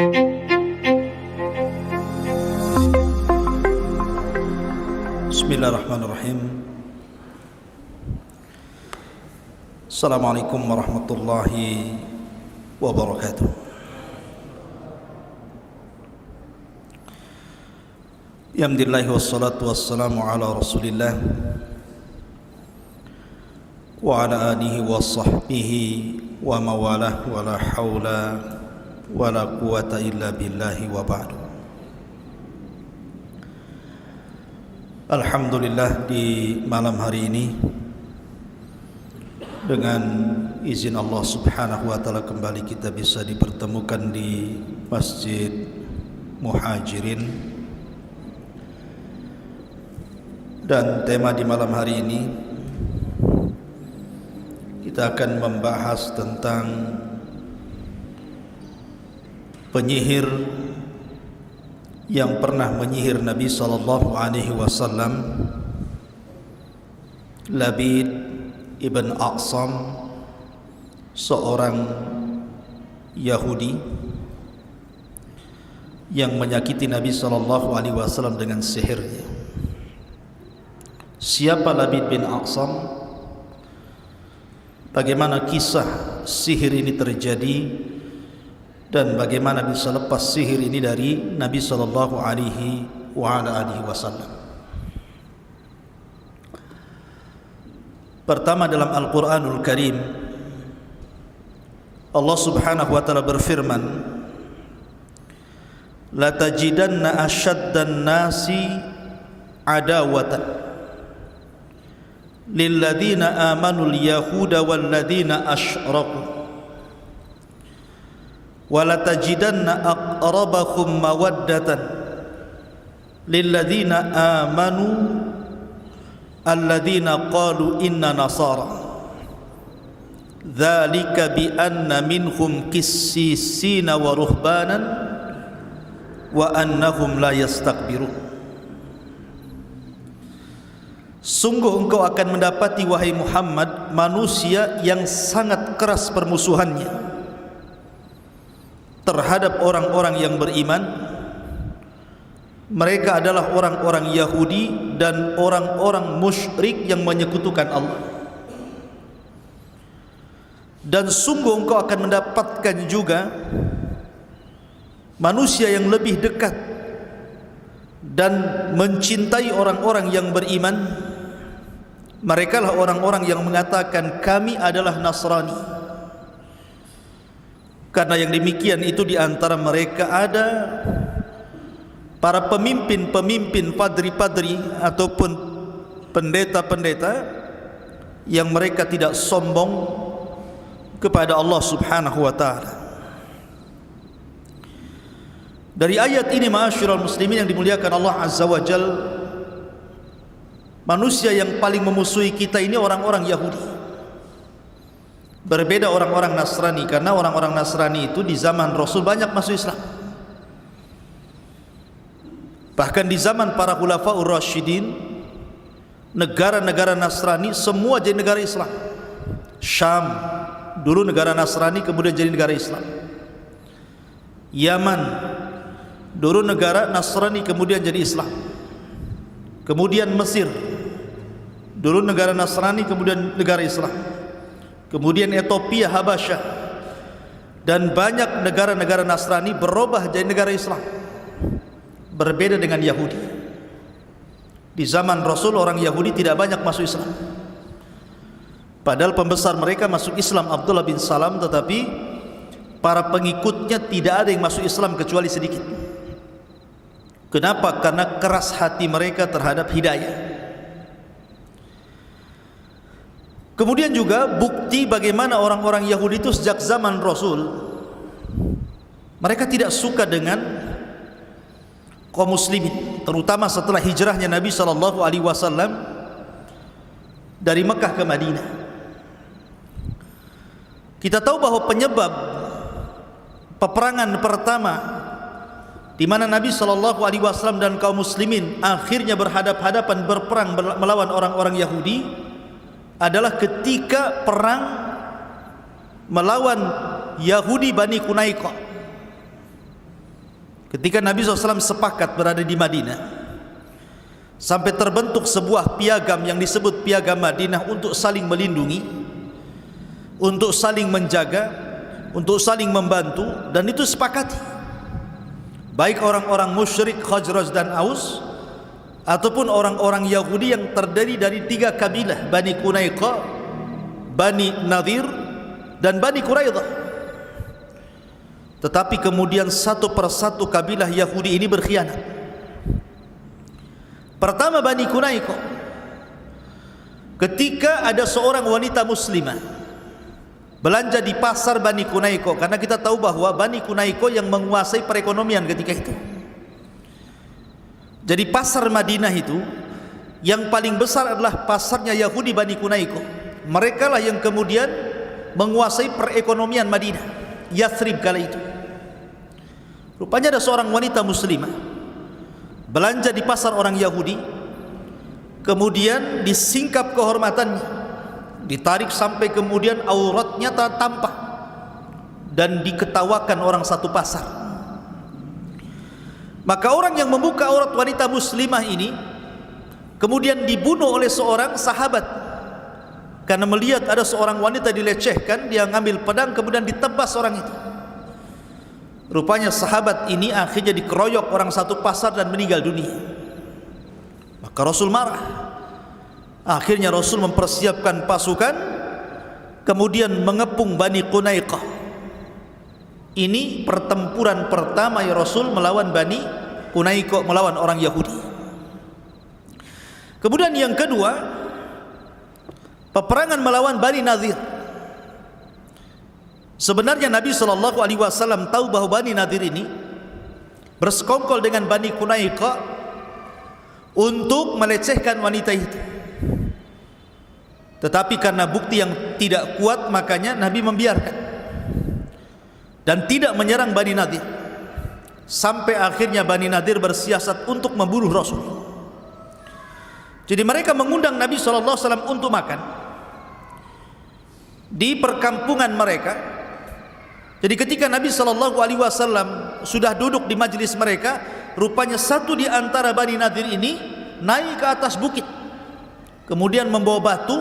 Bismillahirrahmanirrahim. Assalamualaikum warahmatullahi wabarakatuh. Alhamdulillah wassalatu wassalamu ala Rasulillah wa ala alihi wa sahbihi wa mawalah wa la hawla wa la quwata illa billahi wa ba'du. Alhamdulillah, di malam hari ini dengan izin Allah Subhanahu wa taala kembali kita bisa dipertemukan di Masjid Muhajirin, dan tema di malam hari ini kita akan membahas tentang penyihir yang pernah menyihir Nabi sallallahu alaihi wasallam, Labid ibn A'sam, seorang Yahudi yang menyakiti Nabi sallallahu alaihi wasallam dengan sihirnya. Siapa Labid bin A'sam? Bagaimana kisah sihir ini terjadi dan bagaimana bisa lepas sihir ini dari Nabi sallallahu alaihi wasallam? Pertama, dalam Al-Qur'anul Karim Allah Subhanahu wa taala berfirman, la tajidanna asyaddan nasi adawatan lilladzina amanul yahuda walladzina asyraku wa la tajidanna aqrabahum mawaddatan lilladzina amanu alladzina qalu inna nasara dzalika bi anna minhum qissisina wa ruhbanan wa annahum la yastakbirun. Sungguh engkau akan mendapati, wahai Muhammad, manusia yang sangat keras permusuhannya terhadap orang-orang yang beriman. Mereka adalah orang-orang Yahudi dan orang-orang musyrik yang menyekutukan Allah. Dan sungguh engkau akan mendapatkan juga manusia yang lebih dekat dan mencintai orang-orang yang beriman. Mereka lah orang-orang yang mengatakan kami adalah Nasrani. Karena yang demikian itu di antara mereka ada para pemimpin-pemimpin, padri-padri ataupun pendeta-pendeta yang mereka tidak sombong kepada Allah Subhanahu wa taala. Dari ayat ini, ma'asyiral muslimin yang dimuliakan Allah Azza wa Jal, manusia yang paling memusuhi kita ini orang-orang Yahudi. Berbeda orang-orang Nasrani, karena orang-orang Nasrani itu di zaman Rasul banyak masuk Islam. Bahkan di zaman para khulafaur rasyidin, negara-negara Nasrani semua jadi negara Islam. Syam dulu negara Nasrani, kemudian jadi negara Islam. Yaman dulu negara Nasrani, kemudian jadi Islam. Kemudian Mesir dulu negara Nasrani, kemudian negara Islam. Kemudian Ethiopia, Habasyah, dan banyak negara-negara Nasrani berubah jadi negara Islam. Berbeda dengan Yahudi. Di zaman Rasul orang Yahudi tidak banyak masuk Islam, padahal pembesar mereka masuk Islam, Abdullah bin Salam, tetapi para pengikutnya tidak ada yang masuk Islam kecuali sedikit. Kenapa? Karena keras hati mereka terhadap hidayah. Kemudian juga bukti bagaimana orang-orang Yahudi itu sejak zaman Rasul, mereka tidak suka dengan kaum muslimin, terutama setelah hijrahnya Nabi sallallahu alaihi wasallam dari Mekah ke Madinah. Kita tahu bahwa penyebab peperangan pertama di mana Nabi sallallahu alaihi wasallam dan kaum muslimin akhirnya berhadap-hadapan berperang melawan orang-orang Yahudi adalah ketika perang melawan Yahudi Bani Qunaiqah. ketika Nabi SAW sepakat berada di Madinah, sampai terbentuk sebuah piagam yang disebut Piagam Madinah untuk saling melindungi, untuk saling menjaga, untuk saling membantu. Dan itu sepakati, baik orang-orang musyrik Khazraj dan Aus ataupun orang-orang Yahudi yang terdiri dari 3 kabilah, Bani Qunaiqa, Bani Nadir, dan Bani Quraidah. Tetapi kemudian satu persatu kabilah Yahudi ini berkhianat. Pertama, Bani Qunaiqa. Ketika ada seorang wanita muslimah belanja di pasar Bani Qunaiqa, karena kita tahu bahwa Bani Qunaiqa yang menguasai perekonomian ketika itu. Jadi pasar Madinah itu yang paling besar adalah pasarnya Yahudi Bani Qunaiqa. Mereka lah yang kemudian menguasai perekonomian Madinah, Yathrib kala itu. Rupanya ada seorang wanita muslimah belanja di pasar orang Yahudi, kemudian disingkap kehormatannya, ditarik sampai kemudian auratnya tampak dan diketawakan orang satu pasar. Maka orang yang membuka aurat wanita muslimah ini kemudian dibunuh oleh seorang sahabat, karena melihat ada seorang wanita dilecehkan, dia ngambil pedang kemudian ditebas orang itu. Rupanya sahabat ini akhirnya dikeroyok orang satu pasar dan meninggal dunia. Maka Rasul marah. Akhirnya Rasul mempersiapkan pasukan, kemudian mengepung Bani Qunaiqa. Ini pertempuran pertama ya Rasul melawan Bani Qunaiqa, melawan orang Yahudi. Kemudian yang kedua, peperangan melawan Bani Nadir. Sebenarnya Nabi SAW tahu bahwa Bani Nadir ini bersekongkol dengan Bani Qunaiqa untuk melecehkan wanita itu. Tetapi karena bukti yang tidak kuat, makanya Nabi membiarkan dan tidak menyerang Bani Nadir, sampai akhirnya Bani Nadir bersiasat untuk membunuh Rasul. Jadi mereka mengundang Nabi SAW untuk makan di perkampungan mereka. Jadi ketika Nabi SAW sudah duduk di majlis mereka, rupanya satu di antara Bani Nadir ini naik ke atas bukit, kemudian membawa batu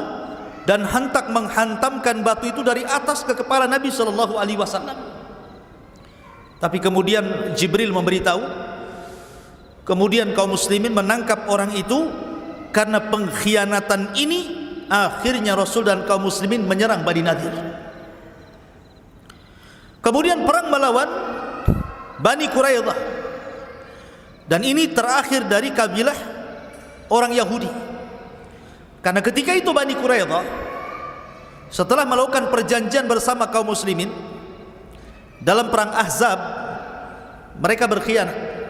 dan hentak menghantamkan batu itu dari atas ke kepala Nabi SAW. Tapi kemudian Jibril memberitahu, kemudian kaum muslimin menangkap orang itu. Karena pengkhianatan ini, akhirnya Rasul dan kaum muslimin menyerang Bani Nadir. Kemudian perang melawan Bani Quraidah, dan ini terakhir dari kabilah orang Yahudi. Karena ketika itu Bani Quraidah setelah melakukan perjanjian bersama kaum muslimin dalam perang Ahzab, mereka berkhianat.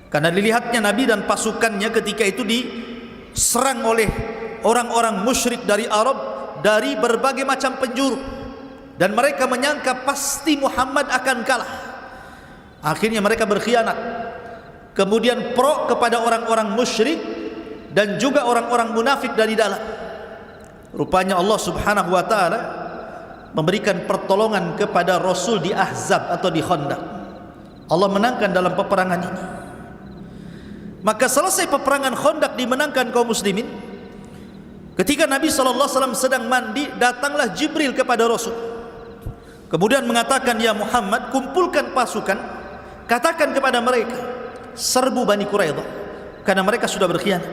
Karena dilihatnya Nabi dan pasukannya ketika itu diserang oleh orang-orang musyrik dari Arab dari berbagai macam penjuru, dan mereka menyangka pasti Muhammad akan kalah. Akhirnya mereka berkhianat, kemudian pro kepada orang-orang musyrik dan juga orang-orang munafik dari dalam. Rupanya Allah Subhanahu wa taala memberikan pertolongan kepada Rasul di Ahzab atau di Khandaq. Allah menangkan dalam peperangan ini. Maka selesai peperangan Khandaq dimenangkan kaum muslimin. Ketika Nabi SAW sedang mandi, datanglah Jibril kepada Rasul, kemudian mengatakan, ya Muhammad, kumpulkan pasukan, katakan kepada mereka, serbu Bani Quraidah, karena mereka sudah berkhianat.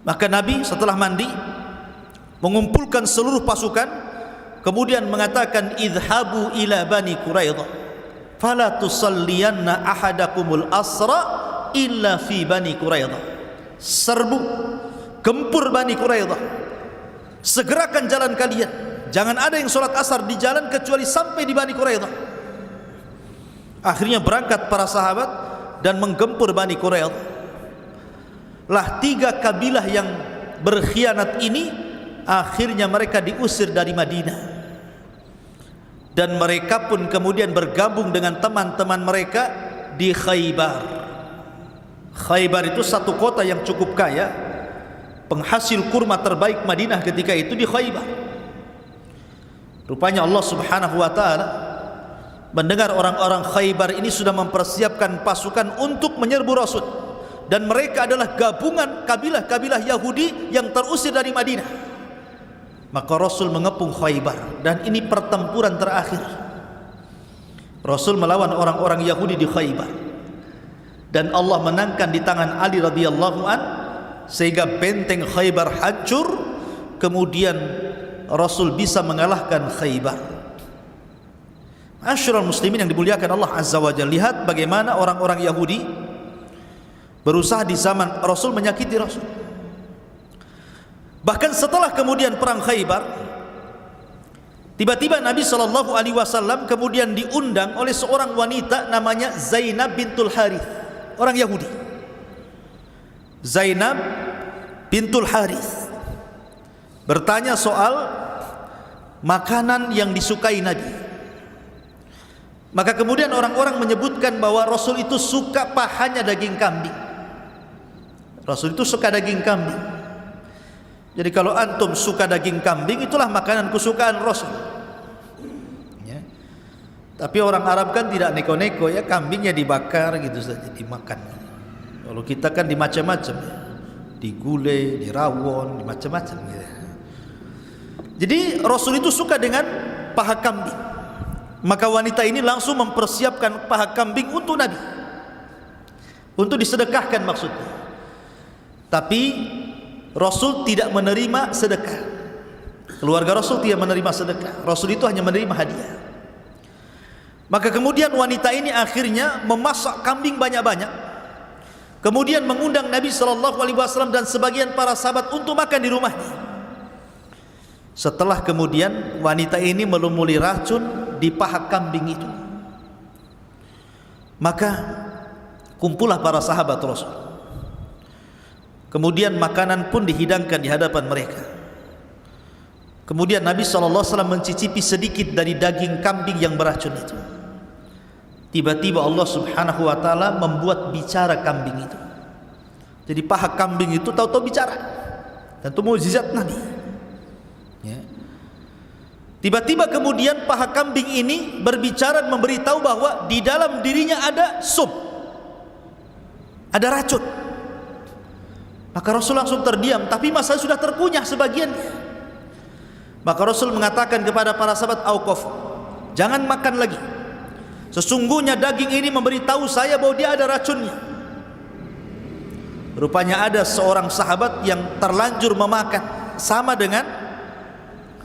Maka Nabi setelah mandi mengumpulkan seluruh pasukan, kemudian mengatakan, idhabu ila Bani Quraidah fala tusalliyanna ahadakumul asra illa fi Bani Quraidah. Serbu, gempur Bani Quraidah, segerakan jalan kalian, jangan ada yang sholat asar di jalan kecuali sampai di Bani Quraidah. Akhirnya berangkat para sahabat dan menggempur Bani Quraidah. Lah 3 kabilah yang berkhianat ini akhirnya mereka diusir dari Madinah, dan mereka pun kemudian bergabung dengan teman-teman mereka di Khaybar. Khaybar itu satu kota yang cukup kaya, penghasil kurma terbaik Madinah ketika itu di Khaybar. Rupanya Allah Subhanahu wa taala mendengar orang-orang Khaybar ini sudah mempersiapkan pasukan untuk menyerbu Rasul, dan mereka adalah gabungan kabilah-kabilah Yahudi yang terusir dari Madinah. Maka Rasul mengepung Khaybar, dan ini pertempuran terakhir. Rasul melawan orang-orang Yahudi di Khaybar, dan Allah menangkan di tangan Ali radhiyallahu an, sehingga benteng Khaybar hancur. Kemudian Rasul bisa mengalahkan Khaybar. Ma'asyiral muslimin yang dimuliakan Allah Azza wa Jalla, lihat bagaimana orang-orang Yahudi berusaha di zaman Rasul menyakiti Rasul. Bahkan setelah kemudian perang Khaybar, tiba-tiba Nabi SAW kemudian diundang oleh seorang wanita namanya Zainab bintul Harith, orang Yahudi. Zainab bintul Harith bertanya soal makanan yang disukai Nabi. Maka kemudian orang-orang menyebutkan bahwa Rasul itu suka pahanya daging kambing. Rasul itu suka daging kambing. Jadi kalau antum suka daging kambing, itulah makanan kesukaan Rasul. Ya. Tapi orang Arab kan tidak neko-neko, ya, kambingnya dibakar gitu saja dimakan. Kalau kita kan dimacam-macam, ya. Digulai, dirawon, dimacam-macam gitu. Jadi Rasul itu suka dengan paha kambing. Maka wanita ini langsung mempersiapkan paha kambing untuk Nabi, untuk disedekahkan maksudnya. Tapi Rasul tidak menerima sedekah. Keluarga Rasul tidak menerima sedekah. Rasul itu hanya menerima hadiah. Maka kemudian wanita ini akhirnya memasak kambing banyak-banyak, kemudian mengundang Nabi SAW dan sebagian para sahabat untuk makan di rumahnya. Setelah kemudian wanita ini melumuri racun di paha kambing itu, maka kumpullah para sahabat Rasul. Kemudian makanan pun dihidangkan di hadapan mereka. Kemudian Nabi SAW mencicipi sedikit dari daging kambing yang beracun itu. Tiba-tiba Allah Subhanahu wa ta'ala membuat bicara kambing itu. Jadi paha kambing itu tahu-tahu bicara, dan itu mukjizat Nabi. Ya. Tiba-tiba kemudian paha kambing ini berbicara, memberitahu bahwa di dalam dirinya ada sum, ada racun. Maka Rasul langsung terdiam, tapi masa sudah terkunyah sebagiannya. Maka Rasul mengatakan kepada para sahabat, "Auqaf, jangan makan lagi. Sesungguhnya daging ini memberitahu saya bahwa dia ada racunnya." Rupanya ada seorang sahabat yang terlanjur memakan sama dengan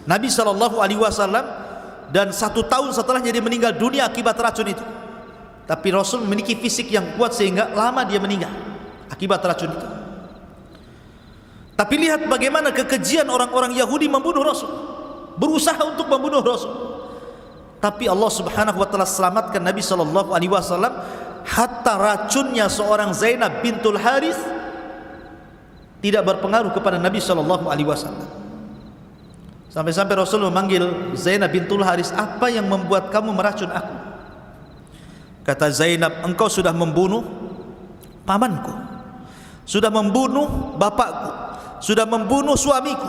Nabi SAW, dan 1 tahun setelahnya dia meninggal dunia akibat racun itu. Tapi Rasul memiliki fisik yang kuat sehingga lama dia meninggal akibat racun itu. Tapi lihat bagaimana kekejian orang-orang Yahudi membunuh Rasul, berusaha untuk membunuh Rasul. Tapi Allah Subhanahu wa ta'ala selamatkan Nabi SAW, hatta racunnya seorang Zainab bintul Harith tidak berpengaruh kepada Nabi SAW. Sampai-sampai Rasul memanggil Zainab bintul Haris, "Apa yang membuat kamu meracun aku?" Kata Zainab, "Engkau sudah membunuh pamanku, sudah membunuh bapakku, sudah membunuh suamiku.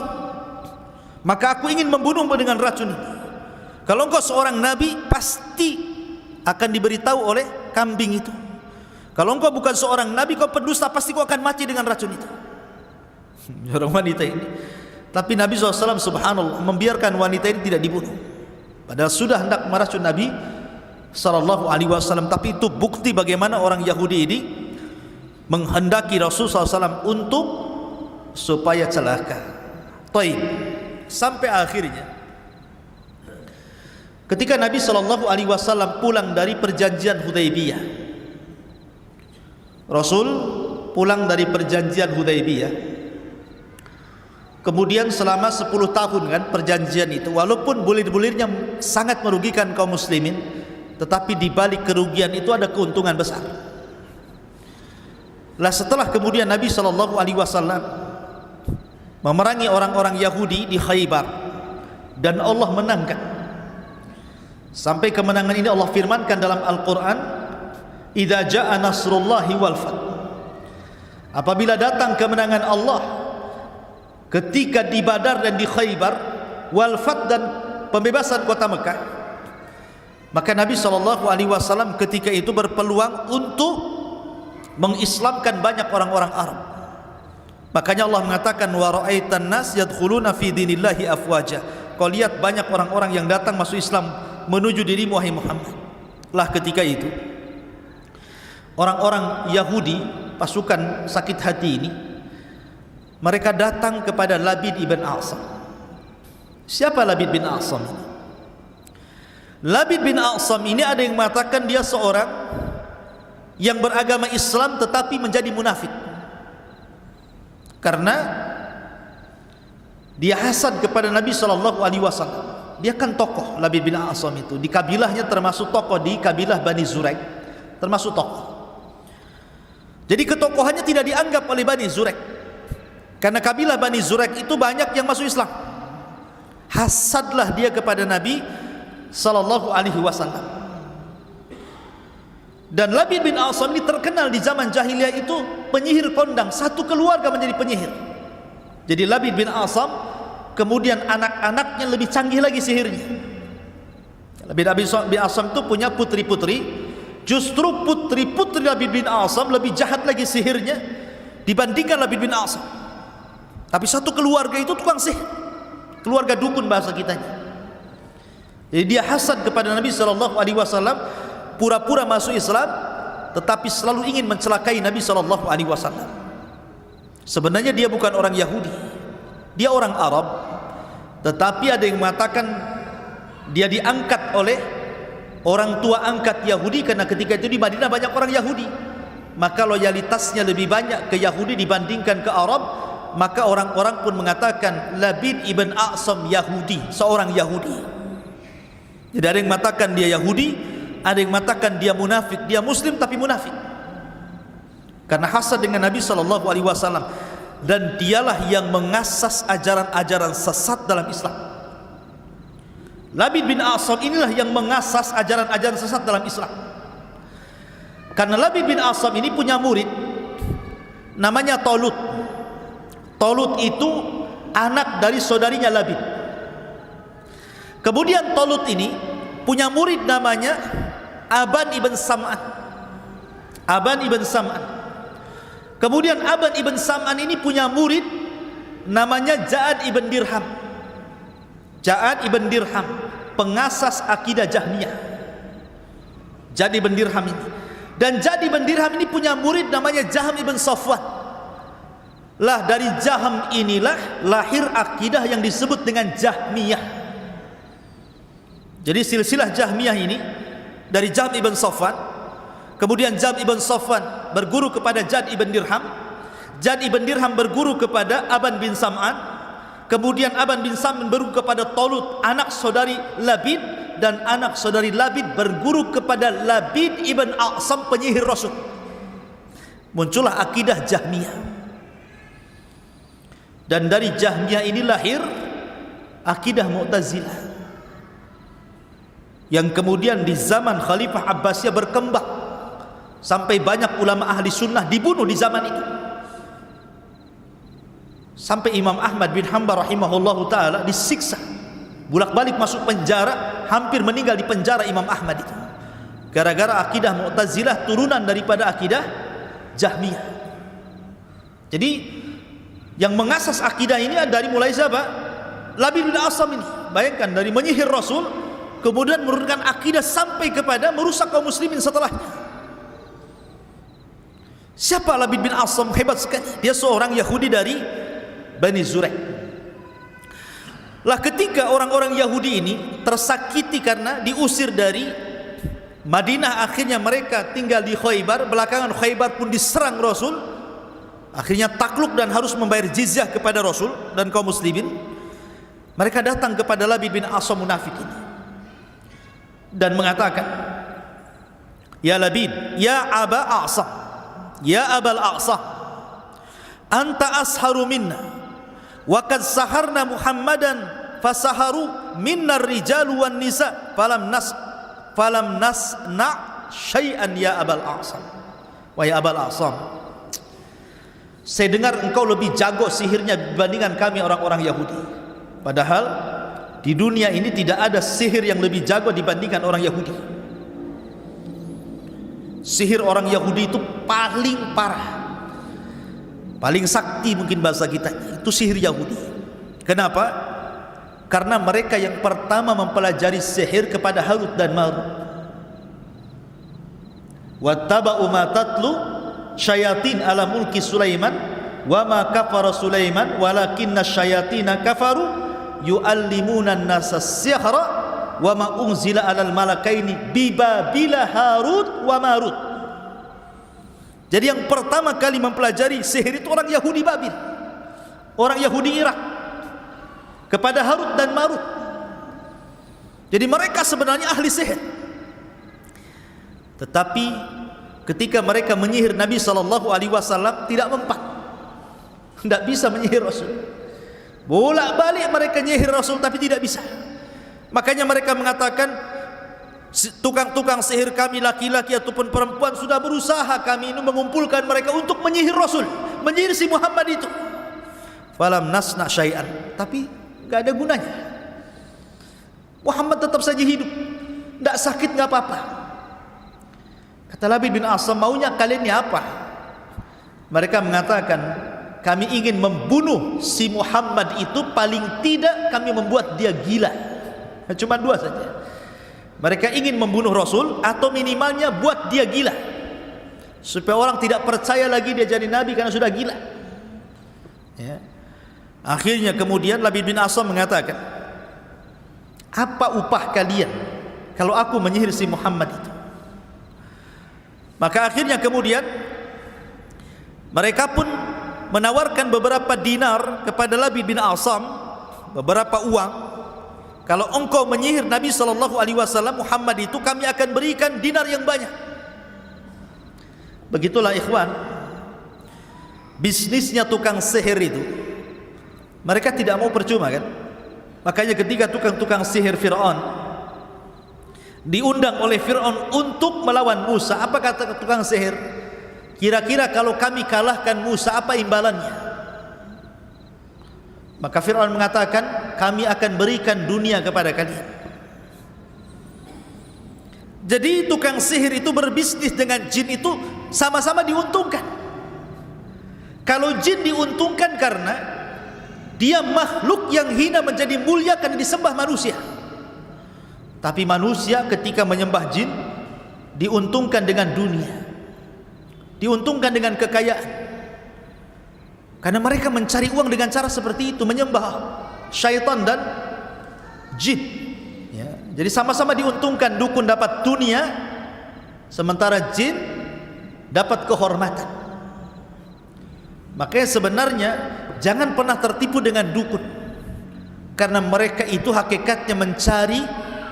Maka aku ingin membunuhmu dengan racun ini. Kalau engkau seorang nabi, pasti akan diberitahu oleh kambing itu. Kalau engkau bukan seorang nabi, kau pendusta, pasti kau akan mati dengan racun itu." Orang wanita ini. Tapi Nabi SAW subhanallah membiarkan wanita ini tidak dibunuh, padahal sudah hendak meracun Nabi SAW. Tapi itu bukti bagaimana orang Yahudi ini menghendaki Rasul SAW untuk supaya celaka. Taib. Sampai akhirnya ketika Nabi SAW pulang dari perjanjian Hudaybiyah, Rasul pulang dari perjanjian Hudaybiyah. Kemudian selama 10 tahun kan perjanjian itu, walaupun bulir-bulirnya sangat merugikan kaum muslimin, tetapi di balik kerugian itu ada keuntungan besar. Lah setelah kemudian Nabi SAW memerangi orang-orang Yahudi di Khaybar, dan Allah menangkan. Sampai kemenangan ini Allah firmankan dalam Al-Quran, "Idza jaa nasrullahi wal fath." Apabila datang kemenangan Allah ketika di Badar dan di Khaybar, wal fath dan pembebasan kota Mekah, Maka Nabi SAW ketika itu berpeluang untuk mengislamkan banyak orang-orang Arab. Makanya Allah mengatakan wa ra'aitan nas yadkhuluna fi dinillahi afwaja. Kau lihat banyak orang-orang yang datang masuk Islam menuju dirimu wahai Muhammad. Lah ketika itu orang-orang Yahudi, pasukan sakit hati ini, mereka datang kepada Labid ibn A'sam. Siapa Labid bin A'sam ini? Labid bin A'sam ini ada yang mengatakan dia seorang yang beragama Islam tetapi menjadi munafik, karena dia hasad kepada Nabi SAW. Dia kan tokoh, Labid bin A'sam itu di kabilahnya termasuk tokoh, di kabilah Bani Zuraik termasuk tokoh. Jadi ketokohannya tidak dianggap oleh Bani Zuraik, karena kabilah Bani Zuraik itu banyak yang masuk Islam. Hasadlah dia kepada Nabi SAW. Dan Labid bin A'sam ini terkenal di zaman jahiliyah itu penyihir kondang, satu keluarga menjadi penyihir. Jadi Labid bin A'sam kemudian anak-anaknya lebih canggih lagi sihirnya. Labid bin A'sam itu punya putri-putri, justru putri-putri Labid bin A'sam lebih jahat lagi sihirnya dibandingkan Labid bin A'sam. Tapi satu keluarga itu tukang sihir, keluarga dukun bahasa kitanya. Jadi dia hasad kepada Nabi SAW, pura-pura masuk Islam tetapi selalu ingin mencelakai Nabi SAW. Sebenarnya dia bukan orang Yahudi, dia orang Arab, tetapi ada yang mengatakan dia diangkat oleh orang tua angkat Yahudi, karena ketika itu di Madinah banyak orang Yahudi, maka loyalitasnya lebih banyak ke Yahudi dibandingkan ke Arab. Maka orang-orang pun mengatakan Labid ibn A'sam Yahudi, seorang Yahudi. Jadi ada yang mengatakan dia Yahudi, ada yang mengatakan dia munafik, dia Muslim tapi munafik, karena hasad dengan Nabi SAW. Dan dialah yang mengasas ajaran-ajaran sesat dalam Islam. Labid bin A'sam inilah yang mengasas ajaran-ajaran sesat dalam Islam. Karena Labid bin A'sam ini punya murid namanya Talut. Talut itu anak dari saudarinya Labid. Kemudian Talut ini punya murid namanya Aban ibn Sam'an. Aban ibn Sam'an. Kemudian Aban ibn Sam'an ini punya murid namanya Ja'ad ibn Dirham. Ja'ad ibn Dirham, pengasas akidah Jahmiyah. Ja'ad ibn Dirham ini. Dan Ja'ad ibn Dirham ini punya murid namanya Jahm ibn Safwan. Lah dari Jahm inilah lahir akidah yang disebut dengan Jahmiyah. Jadi silsilah Jahmiyah ini dari Jahm ibn Safwan. Kemudian Jahm ibn Safwan berguru kepada Ja'ad ibn Dirham. Ja'ad ibn Dirham berguru kepada Aban bin Sam'an. Kemudian Aban bin Sam'an berguru kepada Talut, anak saudari Labid. Dan anak saudari Labid berguru kepada Labid ibn A'sam, penyihir Rasul. Muncullah akidah Jahmiyah. Dan dari Jahmiyah ini lahir akidah Mu'tazilah, yang kemudian di zaman Khalifah Abbasiyah berkembang sampai banyak ulama ahli sunnah dibunuh di zaman itu. Sampai Imam Ahmad bin Hanbal rahimahullahu ta'ala disiksa, bolak-balik masuk penjara, hampir meninggal di penjara Imam Ahmad itu, gara-gara akidah Mu'tazilah turunan daripada akidah Jahmiyah. Jadi yang mengasas akidah ini dari mulai siapa? Labid bin A'sam ini. Bayangkan, dari menyihir Rasul kemudian menurunkan akidah sampai kepada merusak kaum muslimin setelahnya. Siapa Labid bin A'sam? Hebat sekali. Dia seorang Yahudi dari Bani Zuraik. Lah ketika orang-orang Yahudi ini tersakiti karena diusir dari Madinah, akhirnya mereka tinggal di Khaybar. Belakangan Khaybar pun diserang Rasul. Akhirnya takluk dan harus membayar jizyah kepada Rasul dan kaum muslimin. Mereka datang kepada Labid bin A'sam munafik ini dan mengatakan, "Ya Labid, ya Aba A'sam, ya Abal A'sam, anta asharu minna wa qad saharna Muhammadan fasaharu minna ar-rijalu wan nisa falam nasna syai'an ya Abal A'sam." Wahai Abal A'sam, saya dengar engkau lebih jago sihirnya dibandingkan kami orang-orang Yahudi. Padahal Di dunia ini tidak ada sihir yang lebih jago dibandingkan orang Yahudi. Sihir orang Yahudi itu paling parah, paling sakti mungkin bahasa kita, itu sihir Yahudi. Kenapa? Karena mereka yang pertama mempelajari sihir kepada Harut dan Marut. Wattaba'u ma tatlu syayatin ala mulki Sulaiman wa ma kafara Sulaiman walakinna syayatina kafaru yu'allimuna an-nasa sihra wa ma unzila 'alal malakaini bi Babila Harut wa Marut. Jadi yang pertama kali mempelajari sihir itu orang Yahudi Babil, orang Yahudi Irak, kepada Harut dan Marut. Jadi mereka sebenarnya ahli sihir. Tetapi ketika mereka menyihir Nabi SAW tidak mempan, tidak bisa menyihir Rasul. Bolak-balik mereka nyihir Rasul tapi tidak bisa. Makanya mereka mengatakan, tukang-tukang sihir kami laki-laki ataupun perempuan sudah berusaha kami ini mengumpulkan mereka untuk menyihir Rasul, menyihir si Muhammad itu. Falam nasna syai'an, tapi enggak ada gunanya. Muhammad tetap saja hidup, tidak sakit, enggak apa-apa. Kata Labid bin Asam, maunya kalian ini apa? Mereka mengatakan, kami ingin membunuh si Muhammad itu, paling tidak kami membuat dia gila. Cuma dua saja. Mereka ingin membunuh Rasul atau minimalnya buat dia gila, supaya orang tidak percaya lagi dia jadi Nabi karena sudah gila, ya. Akhirnya kemudian Labid bin Asam mengatakan, apa upah kalian kalau aku menyihir si Muhammad itu? Maka akhirnya kemudian mereka pun menawarkan beberapa dinar kepada Labid bin Asam, beberapa uang. Kalau engkau menyihir Nabi SAW Muhammad itu, kami akan berikan dinar yang banyak. Begitulah ikhwan, bisnisnya tukang sihir itu. Mereka tidak mau percuma kan. Makanya ketika tukang-tukang sihir Fir'aun diundang oleh Fir'aun untuk melawan Musa, apa kata tukang sihir? Kira-kira kalau kami kalahkan Musa, apa imbalannya? Maka Fir'aun mengatakan, kami akan berikan dunia kepada kalian. Jadi tukang sihir itu berbisnis dengan jin itu sama-sama diuntungkan. Kalau jin diuntungkan karena dia makhluk yang hina menjadi mulia karena disembah manusia. Tapi manusia ketika menyembah jin diuntungkan dengan dunia, diuntungkan dengan kekayaan. Karena mereka mencari uang dengan cara seperti itu, menyembah syaitan dan jin, ya. Jadi sama-sama diuntungkan. Dukun dapat dunia, sementara jin dapat kehormatan. Makanya sebenarnya jangan pernah tertipu dengan dukun, karena mereka itu hakikatnya mencari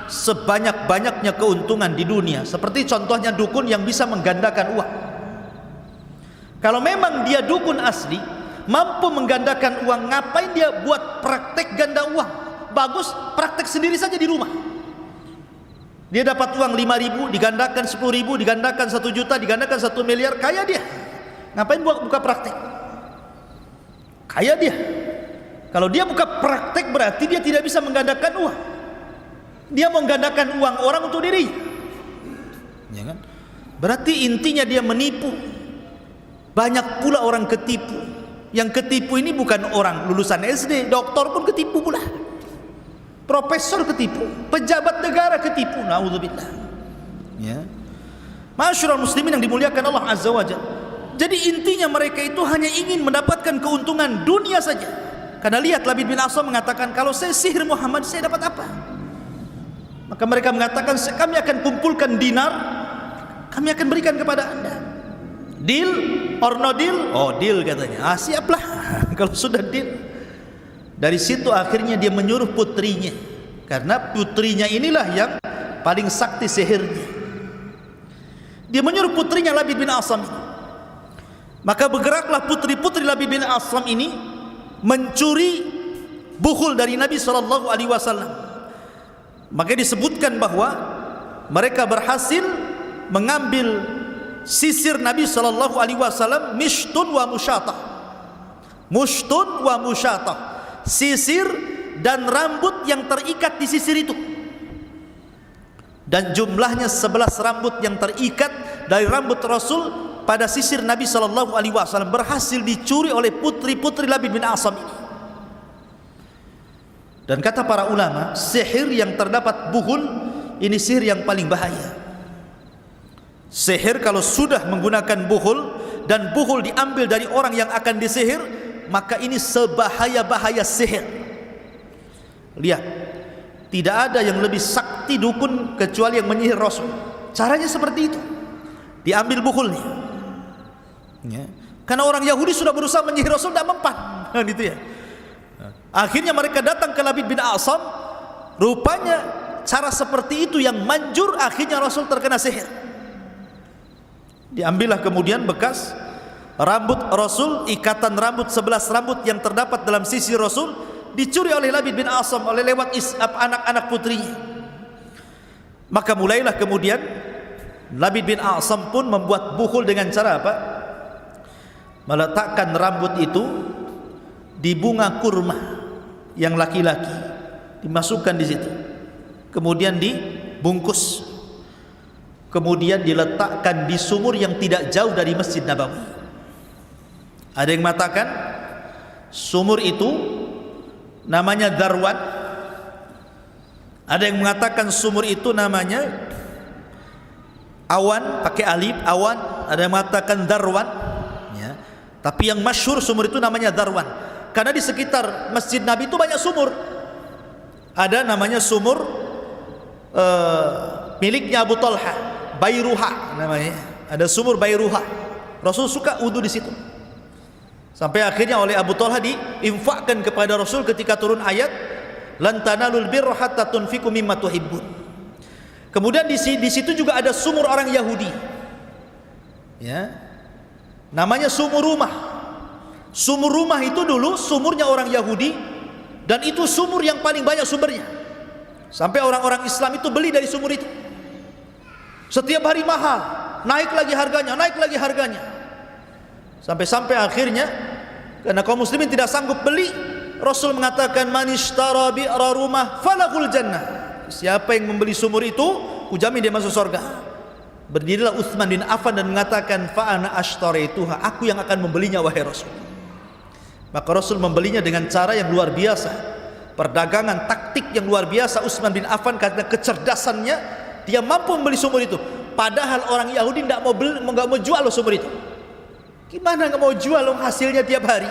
sebanyak-banyaknya keuntungan di dunia. Seperti contohnya dukun yang bisa menggandakan uang. Kalau memang dia dukun asli, mampu menggandakan uang, ngapain dia buat praktek ganda uang? Bagus praktek sendiri saja di rumah. Dia dapat uang 5.000, digandakan 10.000, digandakan 1 juta, digandakan 1 miliar, kaya dia. Ngapain buka praktek? Kaya dia. Kalau dia buka praktek berarti dia tidak bisa menggandakan uang. Dia menggandakan uang orang untuk diri, ya kan? Berarti intinya dia menipu. Banyak pula orang ketipu. Yang ketipu ini bukan orang lulusan SD, doktor pun ketipu pula, profesor ketipu, pejabat negara ketipu. Naudzubillah, ya. Masyarul muslimin yang dimuliakan Allah Azza wa Jalla. Jadi intinya mereka itu hanya ingin mendapatkan keuntungan dunia saja. Karena lihat, Labid bin Asam mengatakan, kalau saya sihir Muhammad, saya dapat apa? Maka mereka mengatakan, kami akan kumpulkan dinar, kami akan berikan kepada anda. Deal or no deal? Oh, deal katanya. Siaplah. Kalau sudah deal. Dari situ akhirnya dia menyuruh putrinya, karena putrinya inilah yang paling sakti sihirnya. Dia menyuruh putrinya Labid bin Asam. Maka bergeraklah putri-putri Labid bin Asam ini mencuri bukhul dari Nabi SAW. Maka disebutkan bahwa mereka berhasil mengambil sisir Nabi SAW, mishtun wa musyatah. Mushtun wa musyatah, sisir dan rambut yang terikat di sisir itu. Dan jumlahnya 11 rambut yang terikat dari rambut Rasul pada sisir Nabi SAW berhasil dicuri oleh putri-putri Labid bin A'sam ini. Dan kata para ulama, sihir yang terdapat buhul ini sihir yang paling bahaya. Sihir kalau sudah menggunakan buhul dan buhul diambil dari orang yang akan disihir, maka ini sebahaya-bahaya sihir. Lihat, tidak ada yang lebih sakti dukun kecuali yang menyihir Rasul. Caranya seperti itu, diambil buhulnya ya. Karena orang Yahudi sudah berusaha menyihir Rasul, tidak mempan gitu ya. Akhirnya mereka datang ke Labid bin A'sam. Rupanya cara seperti itu yang manjur, akhirnya Rasul terkena sihir. Diambillah kemudian bekas rambut Rasul, ikatan rambut 11 rambut yang terdapat dalam sisir Rasul, dicuri oleh Labid bin A'sam oleh lewat anak-anak putrinya. Maka mulailah kemudian Labid bin A'sam pun membuat buhul dengan cara apa? Meletakkan rambut itu di bunga kurma yang laki-laki, dimasukkan di situ, kemudian dibungkus, kemudian diletakkan di sumur yang tidak jauh dari Masjid Nabawi. Ada yang mengatakan sumur itu namanya Darwan, ada yang mengatakan sumur itu namanya Awan, pakai alif, Awan, ada yang mengatakan Darwan ya. Tapi yang masyhur sumur itu namanya Darwan, karena di sekitar Masjid Nabi itu banyak sumur. Ada namanya sumur miliknya Abu Talha, Bairuha namanya. Ada sumur Bairuha. Rasul suka wudu di situ. Sampai akhirnya oleh Abu Talha diinfakkan kepada Rasul ketika turun ayat lan tanalul birra hatta tunfiqu mimma tuhibbun. Kemudian di situ juga ada sumur orang Yahudi. Ya. Namanya sumur rumah. Sumur rumah itu dulu sumurnya orang Yahudi, dan itu sumur yang paling banyak sumbernya. Sampai orang-orang Islam itu beli dari sumur itu. Setiap hari mahal, naik lagi harganya. Sampai akhirnya karena kaum muslimin tidak sanggup beli, Rasul mengatakan man ishtara bi'ra rumah falahul jannah. Siapa yang membeli sumur itu, kujamin dia masuk surga. Berdirilah Utsman bin Affan dan mengatakan fa ana ashtarituha, aku yang akan membelinya wahai Rasul. Maka Rasul membelinya dengan cara yang luar biasa, perdagangan taktik yang luar biasa. Utsman bin Affan karena kecerdasannya, dia mampu membeli sumur itu. Padahal orang Yahudi tidak mau jual loh sumur itu. Gimana nggak mau jual loh, hasilnya tiap hari.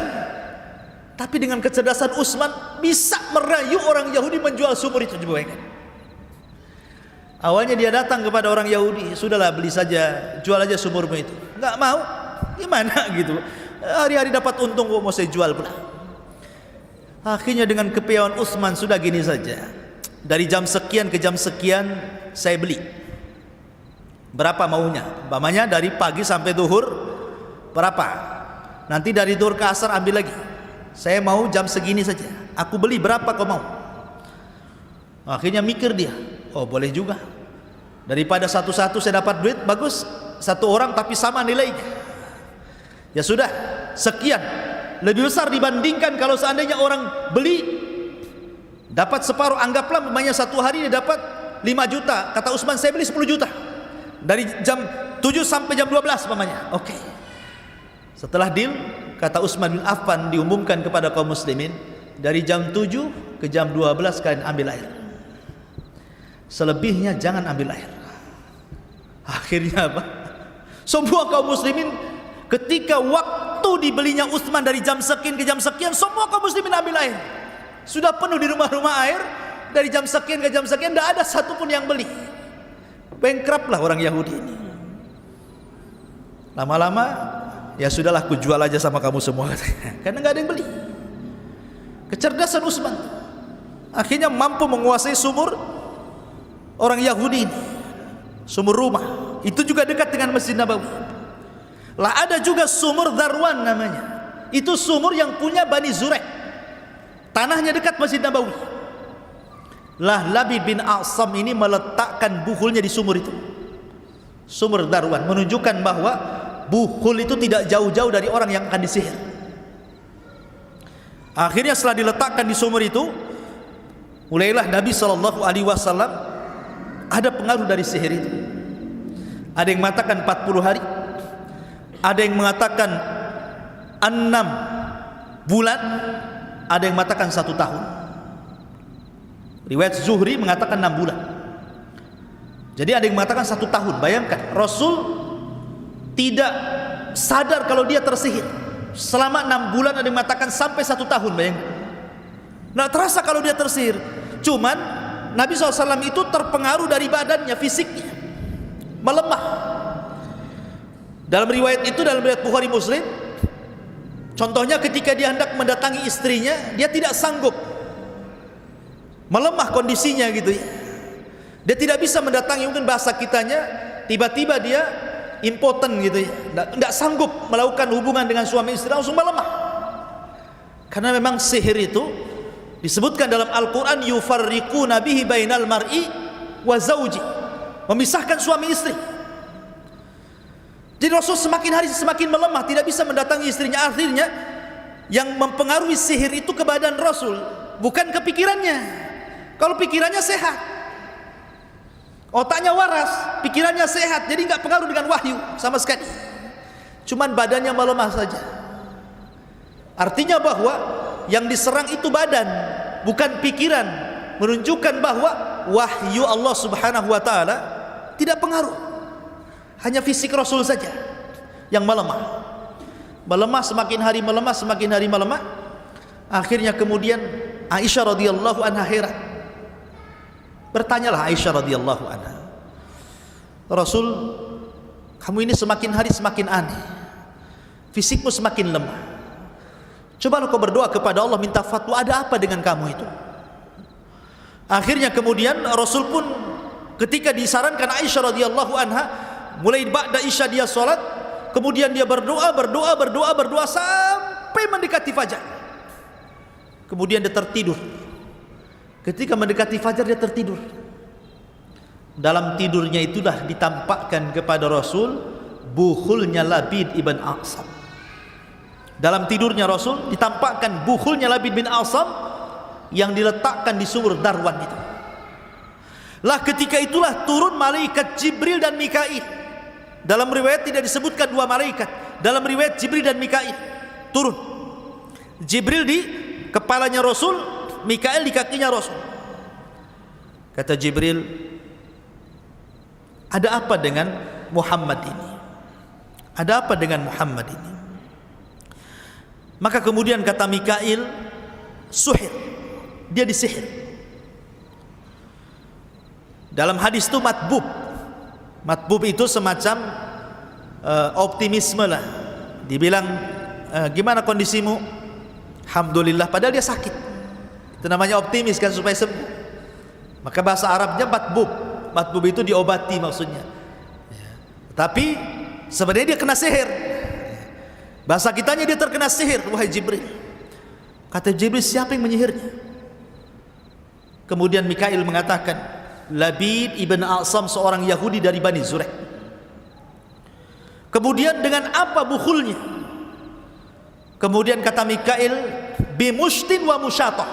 Tapi dengan kecerdasan Utsman bisa merayu orang Yahudi menjual sumur itu. Coba bayangkan. Awalnya dia datang kepada orang Yahudi, sudahlah beli saja, jual aja sumurmu itu. Nggak mau, gimana gitu. Hari-hari dapat untung kok mau saya jual pula. Akhirnya dengan kepiawaian Utsman, sudah gini saja, dari jam sekian ke jam sekian saya beli. Berapa maunya? Umpamanya dari pagi sampai duhur berapa? Nanti dari duhur ke asar ambil lagi. Saya mau jam segini saja. Aku beli berapa kau mau? Akhirnya mikir dia, oh boleh juga. Daripada satu-satu saya dapat duit, bagus satu orang tapi sama nilainya. Ya sudah, sekian. Lebih besar dibandingkan kalau seandainya orang beli dapat separuh. Anggaplah namanya satu hari dia dapat 5 juta. Kata Utsman, saya beli 10 juta. Dari jam 7 sampai jam 12 namanya. Oke. Setelah deal, kata Utsman bin Affan diumumkan kepada kaum muslimin, dari jam 7 ke jam 12 kalian ambil air. Selebihnya jangan ambil air. Akhirnya apa? Semua kaum muslimin ketika waktu dibelinya Utsman dari jam sekian ke jam sekian, semua kaum muslimin ambil air. Sudah penuh di rumah-rumah air. Dari jam sekian ke jam sekian, tidak ada satupun yang beli. Bankrupt lah orang Yahudi ini. Lama-lama, ya sudahlah, aku jual aja sama kamu semua. Karena nggak ada yang beli. Kecerdasan Utsman akhirnya mampu menguasai sumur orang Yahudi ini. Sumur rumah. Itu juga dekat dengan Masjid Nabawi. Lah ada juga sumur Darwan namanya. Itu sumur yang punya Bani Zurek. Tanahnya dekat Masjid Nabawi. Lah Labid bin A'sam ini meletakkan buhulnya di sumur itu. Sumur Darwan menunjukkan bahwa buhul itu tidak jauh-jauh dari orang yang akan disihir. Akhirnya setelah diletakkan di sumur itu, mulailah Nabi SAW ada pengaruh dari sihir itu. Ada yang mengatakan 40 hari, ada yang mengatakan 6 bulan, ada yang mengatakan 1 tahun. Riwayat Zuhri mengatakan 6 bulan. Jadi ada yang mengatakan 1 tahun. Bayangkan, Rasul tidak sadar kalau dia tersihir selama 6 bulan, ada yang mengatakan sampai 1 tahun. Bayangkan, nggak terasa kalau dia tersihir. Cuman Nabi SAW itu terpengaruh dari badannya, fisiknya melemah. Dalam riwayat itu, dalam riwayat Bukhari Muslim, contohnya ketika dia hendak mendatangi istrinya, dia tidak sanggup, melemah kondisinya gitu ya. Dia tidak bisa mendatangi, mungkin bahasa kitanya tiba-tiba dia impoten gitu ya, tidak sanggup melakukan hubungan dengan suami istri, langsung melemah. Karena memang sihir itu disebutkan dalam Al-Quran, yufarriquna bihi bainal mar'i wa zawji, memisahkan suami istri. Jadi Rasul semakin hari semakin melemah, tidak bisa mendatangi istrinya. Akhirnya yang mempengaruhi sihir itu ke badan Rasul, bukan ke pikirannya. Kalau pikirannya sehat, otaknya waras, pikirannya sehat, jadi nggak pengaruh dengan wahyu sama sekali. Cuman badannya melemah saja. Artinya bahwa yang diserang itu badan, bukan pikiran, menunjukkan bahwa wahyu Allah Subhanahu wa taala tidak pengaruh. Hanya fisik Rasul saja yang melemah. Melemah, semakin hari melemah, semakin hari melemah. Akhirnya kemudian Aisyah radhiyallahu anha heran. Bertanyalah Aisyah radhiyallahu anha, Rasul, kamu ini semakin hari semakin aneh, fisikmu semakin lemah. Coba kau berdoa kepada Allah, minta fatwa, ada apa dengan kamu itu? Akhirnya kemudian Rasul pun ketika disarankan Aisyah radhiyallahu anha, mulai ba'da isya dia sholat, kemudian dia berdoa sampai mendekati fajar. Kemudian dia tertidur. Ketika mendekati fajar dia tertidur. Dalam tidurnya itulah ditampakkan kepada Rasul bukhulnya Labid ibn A'sam. Dalam tidurnya Rasul ditampakkan bukhulnya Labid bin A'sam yang diletakkan di sumur Darwan itu. Lah ketika itulah turun malaikat Jibril dan Mikail. Dalam riwayat tidak disebutkan 2 malaikat, dalam riwayat Jibril dan Mikail turun. Jibril di kepalanya Rasul, Mikail di kakinya Rasul. Kata Jibril, ada apa dengan Muhammad ini? Ada apa dengan Muhammad ini? Maka kemudian kata Mikail, suhir, dia disihir. Dalam hadis itu matbub. Matbub itu semacam optimisme lah. Dibilang gimana kondisimu? Alhamdulillah, padahal dia sakit. Itu namanya optimis kan, supaya sembuh. Maka bahasa Arabnya matbub. Matbub itu diobati maksudnya. Tapi sebenarnya dia kena sihir. Bahasa kitanya dia terkena sihir, wahai Jibril. Kata Jibril, siapa yang menyihirnya? Kemudian Mikail mengatakan, Labid ibn A'sam, seorang Yahudi dari Bani Zurek. Kemudian dengan apa bukhulnya? Kemudian kata Mikail, bimushtin wa musyatah,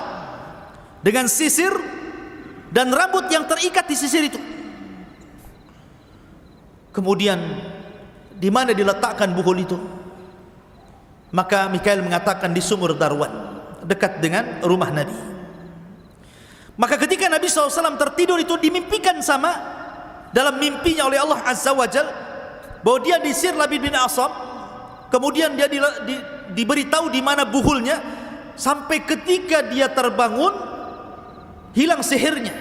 dengan sisir dan rambut yang terikat di sisir itu. Kemudian di mana diletakkan bukhul itu? Maka Mikail mengatakan di sumur Darwan, dekat dengan rumah Nabi. Maka ketika Nabi SAW tertidur itu dimimpikan sama, dalam mimpinya oleh Allah Azza wa Jal, bahwa dia disihir Labid bin A'sam. Kemudian dia diberitahu di mana buhulnya, sampai ketika dia terbangun hilang sihirnya.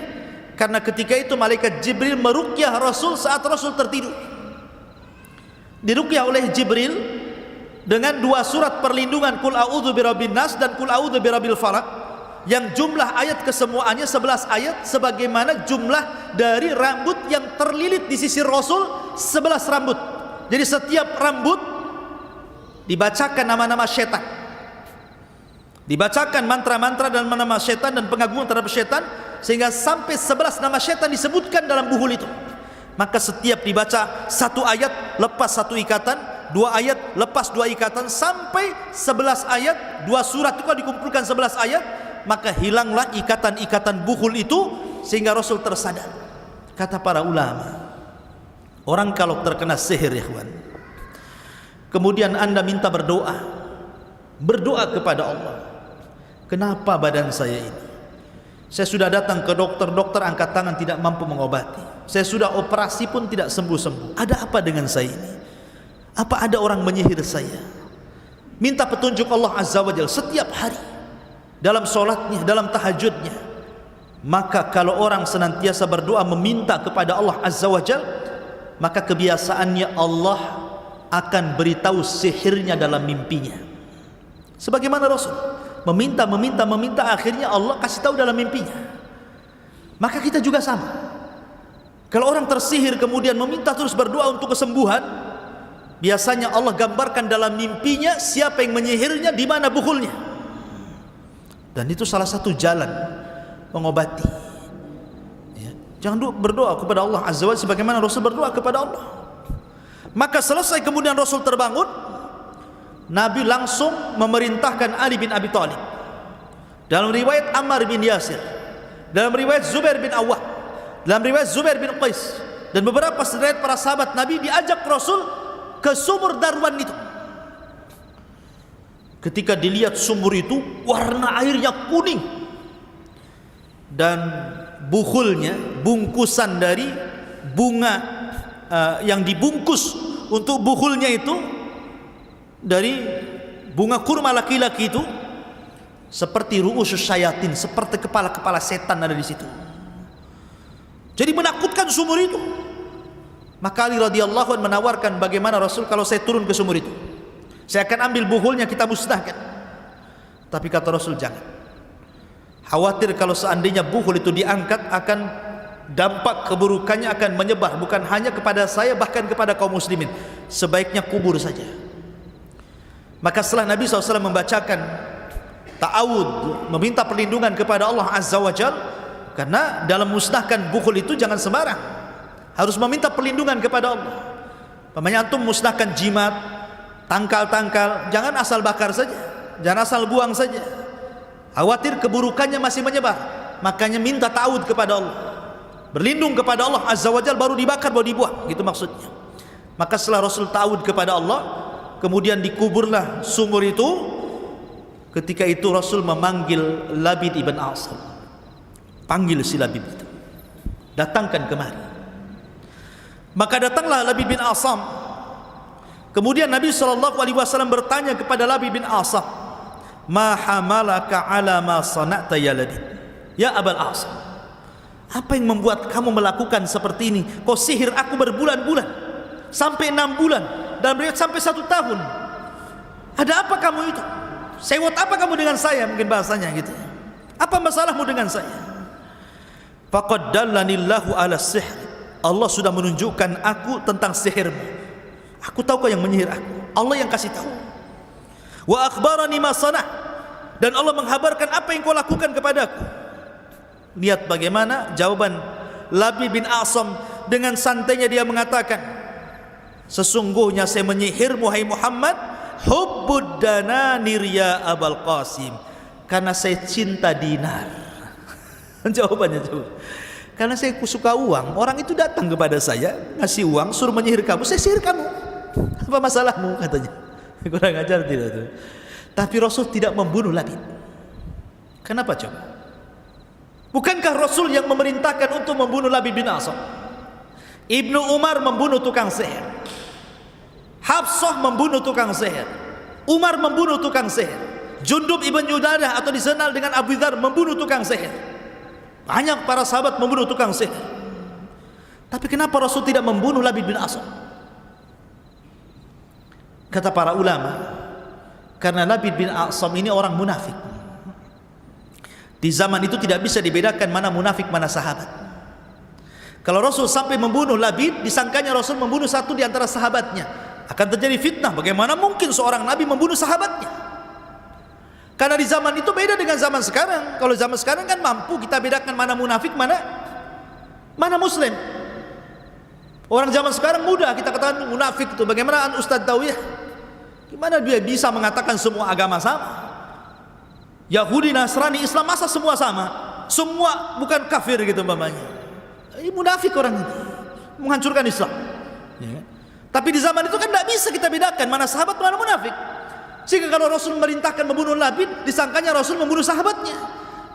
Karena ketika itu malaikat Jibril meruqyah Rasul saat Rasul tertidur. Diruqyah oleh Jibril dengan 2 surat perlindungan, Qul a'udzu birabbin nas dan Qul a'udzu birabbil falaq, yang jumlah ayat kesemuanya 11 ayat, sebagaimana jumlah dari rambut yang terlilit di sisir Rasul 11 rambut. Jadi setiap rambut dibacakan nama-nama syaitan, dibacakan mantra-mantra dan nama syaitan dan pengagungan terhadap syaitan, sehingga sampai 11 nama syaitan disebutkan dalam buhul itu. Maka setiap dibaca 1 ayat lepas 1 ikatan, 2 ayat lepas 2 ikatan, sampai 11 ayat, 2 surat itu kalau dikumpulkan 11 ayat, maka hilanglah ikatan-ikatan bukhul itu sehingga Rasul tersadar. Kata para ulama, orang kalau terkena sihir ya kawan, kemudian Anda minta berdoa kepada Allah, kenapa badan saya ini? Saya sudah datang ke dokter angkat tangan tidak mampu mengobati. Saya sudah operasi pun tidak sembuh-sembuh. Ada apa dengan saya ini? Apa ada orang menyihir saya? Minta petunjuk Allah Azza wa Jalla setiap hari, dalam solatnya, dalam tahajudnya. Maka kalau orang senantiasa berdoa meminta kepada Allah Azza wa Jalla, maka kebiasaannya Allah akan beritahu sihirnya dalam mimpinya. Sebagaimana Rasul meminta, akhirnya Allah kasih tahu dalam mimpinya. Maka kita juga sama. Kalau orang tersihir kemudian meminta terus berdoa untuk kesembuhan, biasanya Allah gambarkan dalam mimpinya siapa yang menyihirnya, di mana bukhulnya. Dan itu salah satu jalan mengobati. Ya. Jangan berdoa kepada Allah Azza wa Jalla sebagaimana Rasul berdoa kepada Allah. Maka selesai kemudian Rasul terbangun, Nabi langsung memerintahkan Ali bin Abi Thalib. Dalam riwayat Ammar bin Yasir, dalam riwayat Zubair bin Awwam, dalam riwayat Zubair bin Qais, dan beberapa riwayat para sahabat Nabi diajak Rasul ke sumur Darwan itu. Ketika dilihat sumur itu, warna airnya kuning, dan bukhulnya, bungkusan dari bunga yang dibungkus untuk bukhulnya itu dari bunga kurma laki-laki itu, seperti ru'usus syayatin, seperti kepala-kepala setan ada di situ. Jadi menakutkan sumur itu. Maka Ali radhiyallahu anhu menawarkan, bagaimana Rasul kalau saya turun ke sumur itu? Saya akan ambil bukhulnya, kita musnahkan. Tapi kata Rasul, jangan. Khawatir kalau seandainya bukhul itu diangkat, akan dampak keburukannya akan menyebar bukan hanya kepada saya, bahkan kepada kaum muslimin. Sebaiknya kubur saja. Maka setelah Nabi SAW membacakan ta'awud, meminta perlindungan kepada Allah Azza wa Jalla, karena dalam musnahkan bukhul itu jangan sembarang, harus meminta perlindungan kepada Allah. Pamannya antum musnahkan jimat, tangkal-tangkal, jangan asal bakar saja, jangan asal buang saja, khawatir keburukannya masih menyebar. Makanya minta ta'awud kepada Allah, berlindung kepada Allah Azza wa Jalla, baru dibakar, baru dibuang, gitu maksudnya. Maka setelah Rasul ta'awud kepada Allah, kemudian dikuburlah sumur itu. Ketika itu Rasul memanggil Labid ibn A'sam. Panggil si Labid itu, datangkan kemari. Maka datanglah Labid bin A'sam. Kemudian Nabi SAW bertanya kepada Labid bin A'sam, ma hamalaka ala ma sana'ta ya Labid, ya Abul A'sam, apa yang membuat kamu melakukan seperti ini? Kau sihir aku berbulan-bulan, sampai 6 bulan, dan beriat sampai 1 tahun. Ada apa kamu itu? Sewot apa kamu dengan saya? Mungkin bahasanya gitu. Apa masalahmu dengan saya? Faqad dallanillahu ala sihr. Allah sudah menunjukkan aku tentang sihirmu. Aku tahu kau yang menyihir aku. Allah yang kasih tahu. Wa akhbarani ma sanah. Dan Allah menghabarkan apa yang kau lakukan kepadaku. Lihat bagaimana jawaban Labid bin A'sam. Dengan santainya dia mengatakan, sesungguhnya saya menyihirmu hai Muhammad, hubbud dananir ya Abul Qasim, karena saya cinta dinar. Jawabannya coba. Karena saya suka uang, orang itu datang kepada saya ngasih uang, suruh menyihir kamu, saya sihir kamu. Apa masalahmu katanya? Kurang ajar tidak tuh. Tapi Rasul tidak membunuh Labid. Kenapa coba? Bukankah Rasul yang memerintahkan untuk membunuh Labid bin A'sam? Ibnu Umar membunuh tukang sihir, Hafsah membunuh tukang sihir, Umar membunuh tukang sihir, Jundub ibn Junadah atau dikenal dengan Abu Dzar membunuh tukang sihir. Banyak para sahabat membunuh tukang sihir. Tapi kenapa Rasul tidak membunuh Labid bin A'sam? Kata para ulama, karena Labid bin A'sam ini orang munafik. Di zaman itu tidak bisa dibedakan mana munafik mana sahabat. Kalau Rasul sampai membunuh Labid, disangkanya Rasul membunuh satu di antara sahabatnya, akan terjadi fitnah. Bagaimana mungkin seorang Nabi membunuh sahabatnya? Karena di zaman itu beda dengan zaman sekarang. Kalau zaman sekarang kan mampu kita bedakan mana munafik, mana muslim. Orang zaman sekarang mudah kita katakan munafik itu. Bagaimana Ustadz Tawiyah? Gimana dia bisa mengatakan semua agama sama? Yahudi, Nasrani, Islam, masa semua sama? Semua bukan kafir gitu umpamanya. Ini munafik orang ini, menghancurkan Islam. Ya. Tapi di zaman itu kan tidak bisa kita bedakan mana sahabat mana munafik. Sehingga kalau Rasul memerintahkan membunuh Labid, disangkanya Rasul membunuh sahabatnya.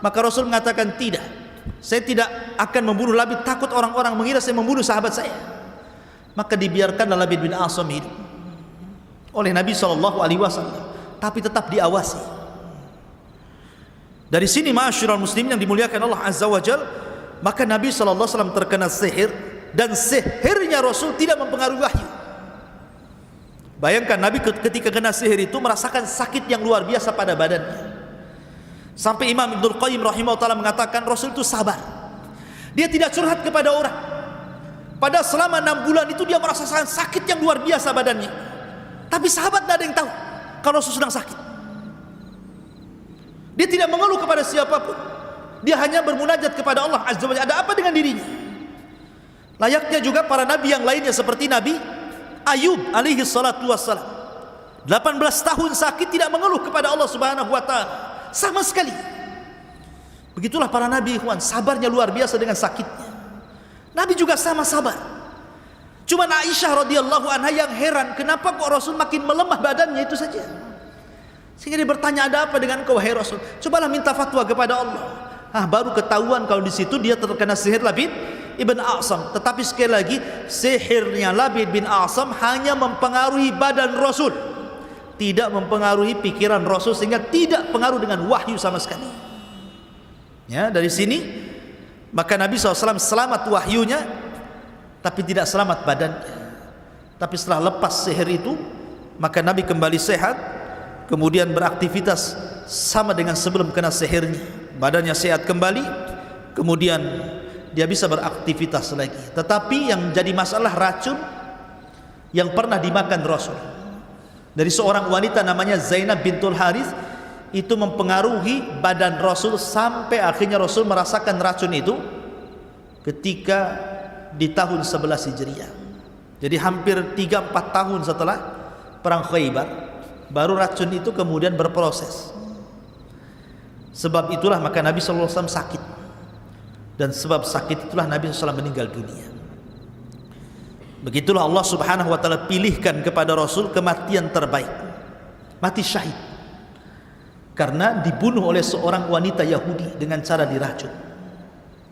Maka Rasul mengatakan tidak, saya tidak akan membunuh Labid, takut orang-orang mengira saya membunuh sahabat saya. Maka dibiarkanlah Labid bin A'sam hidup oleh Nabi SAW, tapi tetap diawasi. Dari sini ma'asyiral muslimin yang dimuliakan Allah Azza wa Jal, maka Nabi SAW terkena sihir, dan sihirnya Rasul tidak mempengaruhi wahyu. Bayangkan Nabi ketika kena sihir itu merasakan sakit yang luar biasa pada badannya. Sampai Imam Ibnul Qayyim rahimahullah ta'ala mengatakan Rasul itu sabar. Dia tidak curhat kepada orang. Pada selama 6 bulan itu dia merasakan sakit yang luar biasa badannya. Tapi sahabat tidak ada yang tahu kalau Rasul sedang sakit. Dia tidak mengeluh kepada siapapun. Dia hanya bermunajat kepada Allah Azza wa Jalla. Ada apa dengan dirinya? Layaknya juga para nabi yang lainnya seperti Nabi Ayub alaihi salatu wassalam. 18 tahun sakit tidak mengeluh kepada Allah Subhanahu wa taala sama sekali. Begitulah para nabi, ikhwan, sabarnya luar biasa dengan sakitnya. Nabi juga sama sabar. Cuma Aisyah radhiyallahu anha yang heran, kenapa kok Rasul makin melemah badannya itu saja. Sehingga dia bertanya, ada apa dengan kau wahai Rasul? Cobalah minta fatwa kepada Allah. Baru ketahuan kalau di situ dia terkena sihir Labid ibn A'sam. Tetapi sekali lagi, sihirnya Labid bin A'sam hanya mempengaruhi badan Rasul, tidak mempengaruhi pikiran Rasul, sehingga tidak pengaruh dengan wahyu sama sekali. Ya, dari sini maka Nabi SAW selamat wahyunya, tapi tidak selamat badannya. Tapi setelah lepas sihir itu, maka Nabi kembali sehat, kemudian beraktivitas sama dengan sebelum kena sihirnya. Badannya sehat kembali, kemudian dia bisa beraktivitas lagi. Tetapi yang jadi masalah racun yang pernah dimakan Rasul dari seorang wanita namanya Zainab bintul Harith, itu mempengaruhi badan Rasul sampai akhirnya Rasul merasakan racun itu ketika di tahun 11 Hijriah. Jadi hampir 3-4 tahun setelah perang Khaybar, baru racun itu kemudian berproses. Sebab itulah maka Nabi SAW sakit, dan sebab sakit itulah Nabi SAW meninggal dunia. Begitulah Allah Subhanahu wa ta'ala pilihkan kepada Rasul kematian terbaik, mati syahid, karena dibunuh oleh seorang wanita Yahudi dengan cara diracun.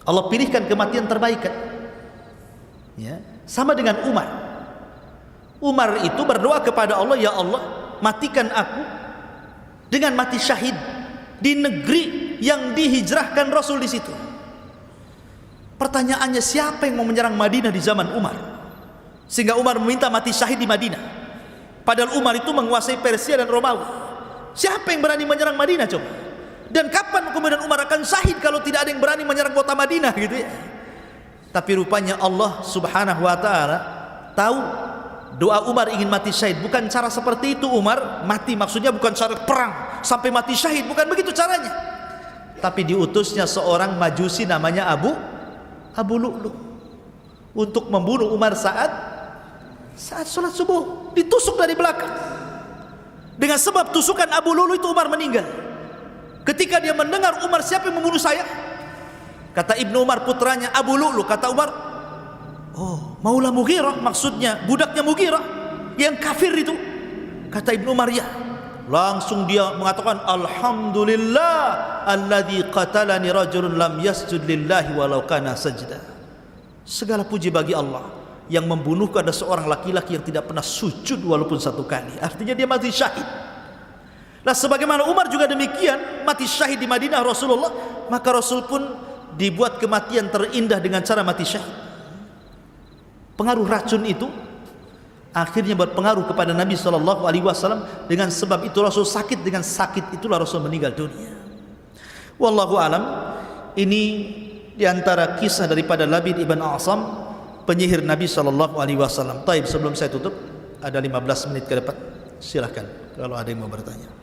Allah pilihkan kematian terbaik kan? Ya, sama dengan Umar. Umar itu berdoa kepada Allah, ya Allah, matikan aku dengan mati syahid di negeri yang dihijrahkan Rasul di situ. Pertanyaannya, siapa yang mau menyerang Madinah di zaman Umar sehingga Umar meminta mati syahid di Madinah? Padahal Umar itu menguasai Persia dan Romawi. Siapa yang berani menyerang Madinah coba? Dan kapan kemudian Umar akan syahid kalau tidak ada yang berani menyerang kota Madinah gitu ya? Tapi rupanya Allah Subhanahu wa ta'ala tahu doa Umar ingin mati syahid. Bukan cara seperti itu Umar mati, maksudnya bukan cara perang sampai mati syahid, bukan begitu caranya. Tapi diutusnya seorang majusi namanya Abu Lu'lu' untuk membunuh Umar saat sholat subuh. Ditusuk dari belakang. Dengan sebab tusukan Abu Lu'lu' itu Umar meninggal. Ketika dia mendengar, Umar, siapa yang membunuh saya? Kata Ibnu Umar putranya, Abu Lu'lu'. Kata Umar, oh, Maula Mughirah, maksudnya budaknya Mughirah yang kafir itu. Kata Ibnu Umar, ya. Langsung dia mengatakan, alhamdulillah alladzi qatalani rajulun lam yasjud lillahi walau kana sajda. Segala puji bagi Allah yang membunuhku ada seorang laki-laki yang tidak pernah sujud walaupun satu kali. Artinya dia mati syahid. Nah, sebagaimana Umar juga demikian mati syahid di Madinah Rasulullah, maka Rasul pun dibuat kematian terindah dengan cara mati syahid. Pengaruh racun itu akhirnya berpengaruh kepada Nabi SAW. Dengan sebab itu Rasul sakit, dengan sakit itulah Rasul meninggal dunia. Wallahu alam. Ini diantara kisah daripada Labid ibn A'sam, penyihir Nabi SAW. Taib, sebelum saya tutup, ada 15 menit ke depan. Silahkan kalau ada yang mau bertanya.